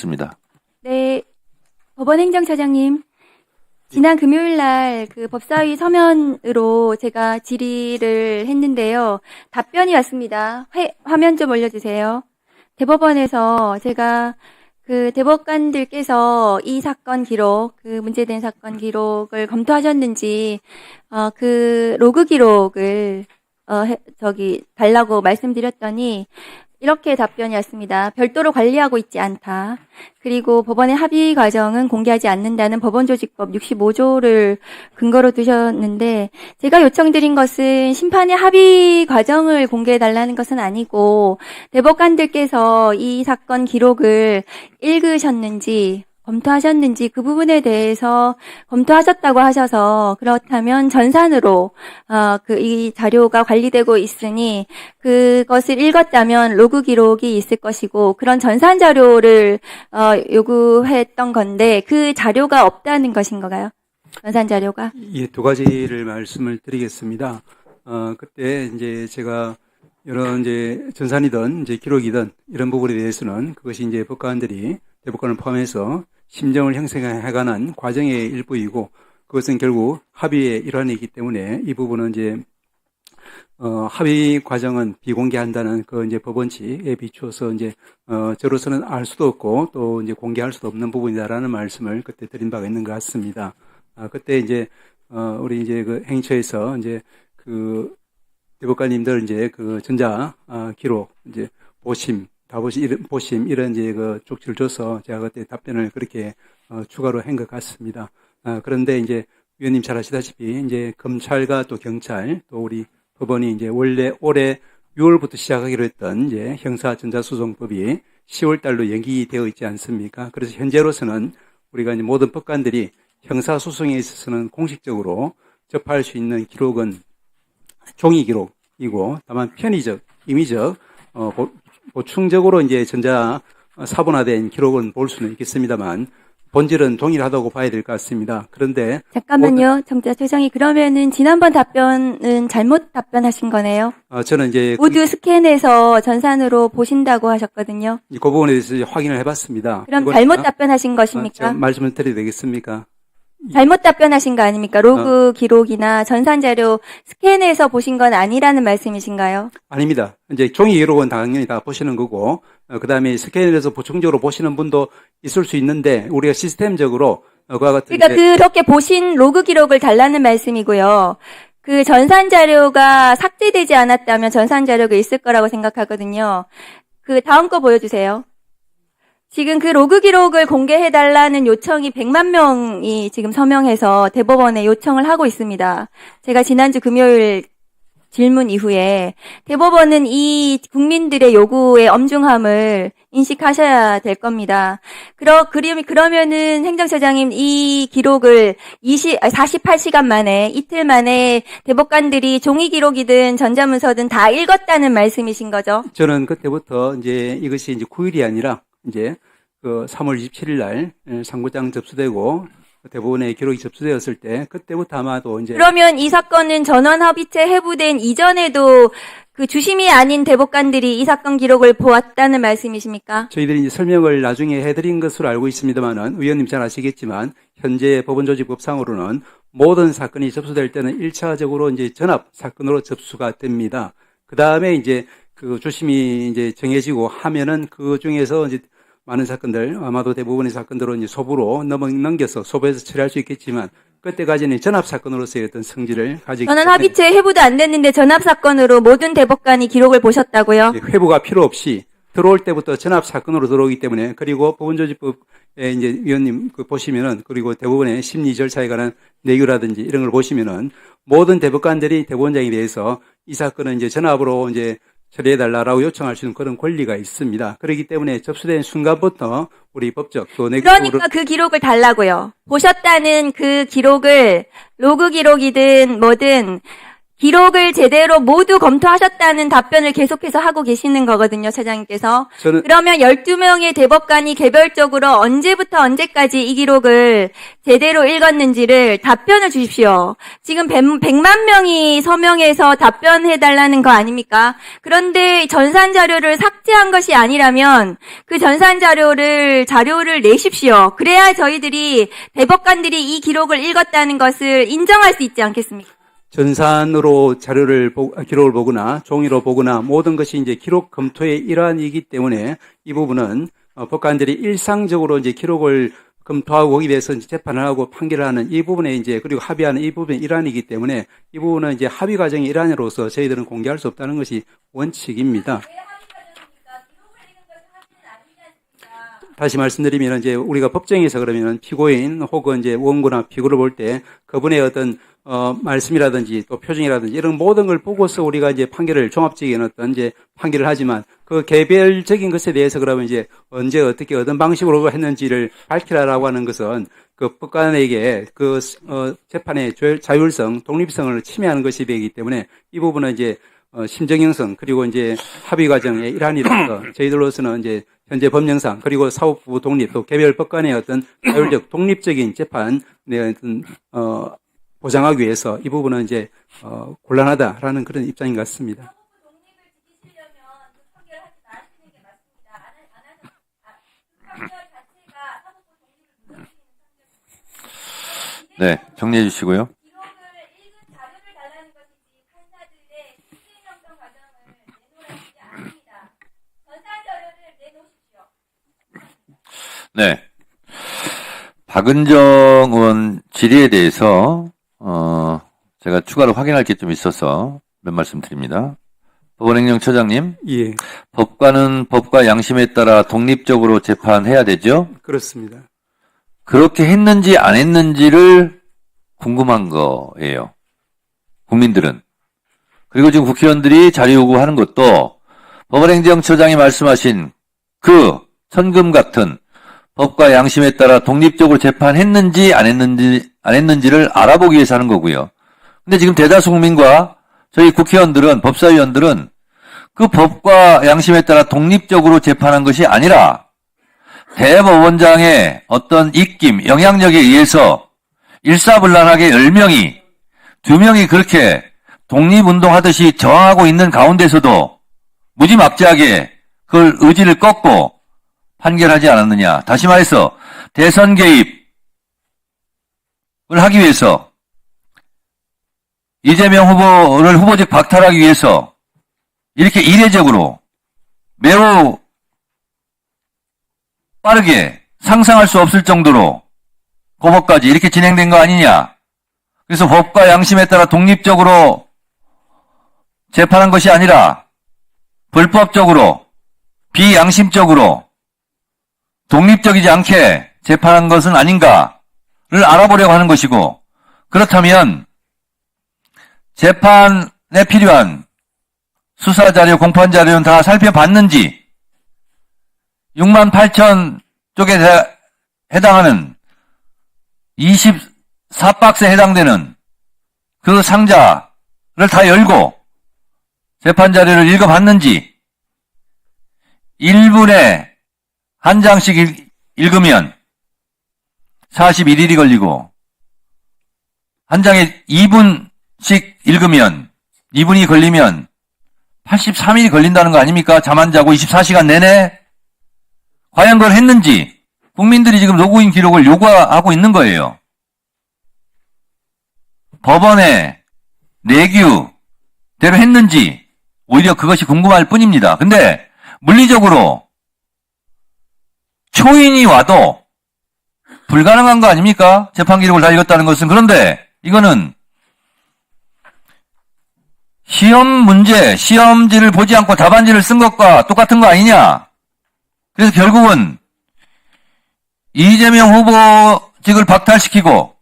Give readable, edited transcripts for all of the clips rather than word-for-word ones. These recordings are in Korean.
있습니다. 네, 법원 행정처장님. 지난 금요일 날 그 법사위 서면으로 제가 질의를 했는데요. 답변이 왔습니다. 화면 좀 올려주세요. 대법원에서 제가 그 대법관들께서 이 사건 기록, 그 문제된 사건 기록을 검토하셨는지, 그 로그 기록을, 달라고 말씀드렸더니, 이렇게 답변이 왔습니다. 별도로 관리하고 있지 않다. 그리고 법원의 합의 과정은 공개하지 않는다는 법원조직법 65조를 근거로 두셨는데, 제가 요청드린 것은 심판의 합의 과정을 공개해달라는 것은 아니고, 대법관들께서 이 사건 기록을 읽으셨는지, 검토하셨는지 그 부분에 대해서 검토하셨다고 하셔서 그렇다면 전산으로 이 자료가 관리되고 있으니 그것을 읽었다면 로그 기록이 있을 것이고 그런 전산 자료를 요구했던 건데 그 자료가 없다는 것인가요? 전산 자료가? 예, 두 가지를 말씀을 드리겠습니다. 그때 이제 제가 여러 이제 전산이든 이제 기록이든 이런 부분에 대해서는 그것이 이제 법관들이 대법관을 포함해서 심정을 형성해가는 과정의 일부이고 그것은 결국 합의의 일환이기 때문에 이 부분은 이제 합의 과정은 비공개한다는 그 이제 법원칙에 비추어서 이제 저로서는 알 수도 없고 또 이제 공개할 수도 없는 부분이다라는 말씀을 그때 드린 바가 있는 것 같습니다. 그때 이제 우리 이제 그 행처에서 이제 그 대법관님들 이제 그 전자 기록 이제 보심 이런 이제 그 쪽지를 줘서 제가 그때 답변을 그렇게 추가로 한 것 같습니다. 그런데 이제 위원님 잘 아시다시피 이제 검찰과 또 경찰 또 우리 법원이 이제 원래 올해 6월부터 시작하기로 했던 이제 형사전자소송법이 10월 달로 연기되어 있지 않습니까? 그래서 현재로서는 우리가 이제 모든 법관들이 형사소송에 있어서는 공식적으로 접할 수 있는 기록은 종이 기록이고 다만 편의적, 임의적, 보충적으로 이제 전자 사본화된 기록은 볼 수는 있겠습니다만 본질은 동일하다고 봐야 될 것 같습니다. 그런데 잠깐만요, 정자처장이 그러면은 지난번 답변은 잘못 답변하신 거네요. 저는 이제 모두 스캔해서 전산으로 보신다고 하셨거든요. 그 부분에 대해서 확인을 해봤습니다. 그럼 잘못 답변하신 것입니까? 말씀을 드려도 되겠습니까? 잘못 답변하신 거 아닙니까? 로그 기록이나 전산 자료 스캔해서 보신 건 아니라는 말씀이신가요? 아닙니다. 이제 종이 기록은 당연히 다 보시는 거고, 그 다음에 스캔해서 보충적으로 보시는 분도 있을 수 있는데, 우리가 시스템적으로 그와 같은. 그러니까 그렇게 보신 로그 기록을 달라는 말씀이고요. 그 전산 자료가 삭제되지 않았다면 전산 자료가 있을 거라고 생각하거든요. 그 다음 거 보여주세요. 지금 그 로그 기록을 공개해달라는 요청이 100만 명이 지금 서명해서 대법원에 요청을 하고 있습니다. 제가 지난주 금요일 질문 이후에 대법원은 이 국민들의 요구의 엄중함을 인식하셔야 될 겁니다. 그러면은 행정처장님 이 기록을 48시간 만에, 이틀 만에 대법관들이 종이 기록이든 전자문서든 다 읽었다는 말씀이신 거죠? 저는 그때부터 이제 이것이 이제 9일이 아니라 이제 그 3월 27일 날 상고장 접수되고 대법원에 기록이 접수되었을 때 그때부터 아마도 이제. 그러면 이 사건은 전원합의체 회부된 이전에도 그 주심이 아닌 대법관들이 이 사건 기록을 보았다는 말씀이십니까? 저희들이 이제 설명을 나중에 해드린 것으로 알고 있습니다만은 의원님 잘 아시겠지만 현재 법원조직법상으로는 모든 사건이 접수될 때는 1차적으로 이제 전압 사건으로 접수가 됩니다. 그 다음에 이제 그 주심이 이제 정해지고 하면은 그 중에서 이제 많은 사건들, 아마도 대부분의 사건들은 이제 소부로 넘겨서 소부에서 처리할 수 있겠지만, 그때까지는 전압사건으로서의 어떤 성질을 가지기 때문에. 전원합의체 회부도 안 됐는데 전압사건으로 모든 대법관이 기록을 보셨다고요? 회부가 필요 없이 들어올 때부터 전압사건으로 들어오기 때문에, 그리고 법원조직법에 이제 위원님 그 보시면은, 그리고 대법원의 심리 절차에 관한 내규라든지 이런 걸 보시면은, 모든 대법관들이 대법원장에 대해서 이 사건은 이제 전압으로 이제 처리해달라고 요청할 수 있는 그런 권리가 있습니다. 그렇기 때문에 접수된 순간부터 우리 법적 또 그러니까 그 기록을 달라고요. 보셨다는 그 기록을 로그 기록이든 뭐든 기록을 제대로 모두 검토하셨다는 답변을 계속해서 하고 계시는 거거든요, 차장님께서. 그러면 12명의 대법관이 개별적으로 언제부터 언제까지 이 기록을 제대로 읽었는지를 답변을 주십시오. 지금 100만 명이 서명해서 답변해달라는 거 아닙니까? 그런데 전산 자료를 삭제한 것이 아니라면 그 전산 자료를 내십시오. 그래야 저희들이 대법관들이 이 기록을 읽었다는 것을 인정할 수 있지 않겠습니까? 전산으로 기록을 보거나 종이로 보거나 모든 것이 이제 기록 검토의 일환이기 때문에 이 부분은 법관들이 일상적으로 이제 기록을 검토하고 거기에 대해서 이제 재판을 하고 판결을 하는 이 부분에 이제 그리고 합의하는 이 부분의 일환이기 때문에 이 부분은 이제 합의 과정의 일환으로서 저희들은 공개할 수 없다는 것이 원칙입니다. 다시 말씀드리면 이제 우리가 법정에서 그러면 피고인 혹은 이제 원고나 피고를 볼 때 그분의 어떤 말씀이라든지 또 표정이라든지 이런 모든 걸 보고서 우리가 이제 판결을 종합적인 어떤 이제 판결을 하지만 그 개별적인 것에 대해서 그러면 이제 언제 어떻게 어떤 방식으로 했는지를 밝히라라고 하는 것은 그 법관에게 그 재판의 자율성, 독립성을 침해하는 것이 되기 때문에 이 부분은 이제 심정형성 그리고 이제 합의 과정의 일환이라서 저희들로서는 이제 현재 법령상 그리고 사법부 독립 또 개별 법관의 어떤 자율적 독립적인 재판의 어떤 보장하기 위해서 이 부분은 이제 곤란하다라는 그런 입장인 것 같습니다. 네, 정리해 주시고요. 네. 박은정 의원 질의에 대해서 제가 추가로 확인할 게 좀 있어서 몇 말씀 드립니다. 법원행정처장님, 예, 법관은 법과 양심에 따라 독립적으로 재판해야 되죠? 그렇습니다. 그렇게 했는지 안 했는지를 궁금한 거예요. 국민들은. 그리고 지금 국회의원들이 자료 요구하는 것도 법원행정처장이 말씀하신 그 선금 같은 법과 양심에 따라 독립적으로 재판했는지 안 했는지를 알아보기 위해서 하는 거고요. 근데 지금 대다수 국민과 저희 국회의원들은, 법사위원들은 그 법과 양심에 따라 독립적으로 재판한 것이 아니라 대법원장의 어떤 입김, 영향력에 의해서 일사불란하게 10명이, 2명이 그렇게 독립운동하듯이 저항하고 있는 가운데서도 무지막지하게 그걸 의지를 꺾고 판결하지 않았느냐. 다시 말해서 대선 개입을 하기 위해서 이재명 후보를 후보직 박탈하기 위해서 이렇게 이례적으로 매우 빠르게 상상할 수 없을 정도로 고법까지 이렇게 진행된 거 아니냐. 그래서 법과 양심에 따라 독립적으로 재판한 것이 아니라 불법적으로 비양심적으로 독립적이지 않게 재판한 것은 아닌가를 알아보려고 하는 것이고, 그렇다면 재판에 필요한 수사자료, 공판자료는 다 살펴봤는지 6만 8천 쪽에 해당하는 24박스에 해당되는 그 상자를 다 열고 재판자료를 읽어봤는지 1분에 한 장씩 읽으면 41일이 걸리고 한 장에 2분씩 읽으면 2분이 걸리면 83일이 걸린다는 거 아닙니까? 잠 안 자고 24시간 내내 과연 그걸 했는지 국민들이 지금 로그인 기록을 요구하고 있는 거예요. 법원의 내규대로 했는지 오히려 그것이 궁금할 뿐입니다. 근데 물리적으로 초인이 와도 불가능한 거 아닙니까? 재판 기록을 다 읽었다는 것은. 그런데 이거는 시험 문제, 시험지를 보지 않고 답안지를 쓴 것과 똑같은 거 아니냐? 그래서 결국은 이재명 후보직을 박탈시키고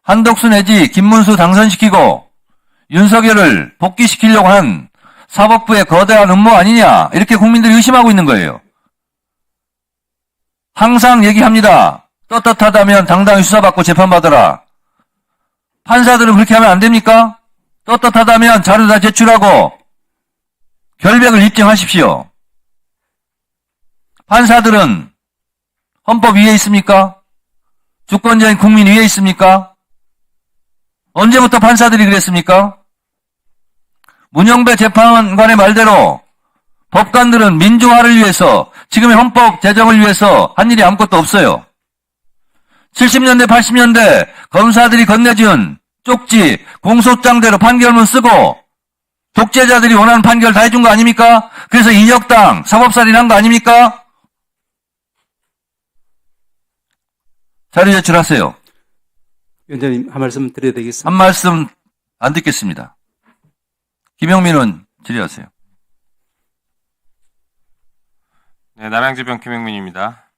한덕수 내지 김문수 당선시키고 윤석열을 복귀시키려고 한 사법부의 거대한 음모 아니냐? 이렇게 국민들이 의심하고 있는 거예요. 항상 얘기합니다. 떳떳하다면 당당히 수사받고 재판받아라. 판사들은 그렇게 하면 안 됩니까? 떳떳하다면 자료 다 제출하고 결백을 입증하십시오. 판사들은 헌법 위에 있습니까? 주권자인 국민 위에 있습니까? 언제부터 판사들이 그랬습니까? 문영배 재판관의 말대로 법관들은 민주화를 위해서, 지금의 헌법 제정을 위해서 한 일이 아무것도 없어요. 70년대, 80년대 검사들이 건네준 쪽지, 공소장대로 판결문 쓰고 독재자들이 원하는 판결 다 해준 거 아닙니까? 그래서 인혁당 사법살인한 거 아닙니까? 자료 제출하세요. 위원장님, 한 말씀 드려야 되겠습니다. 한 말씀 안 듣겠습니다. 김영민은 질의하세요. 네, 남양주병 김영민입니다.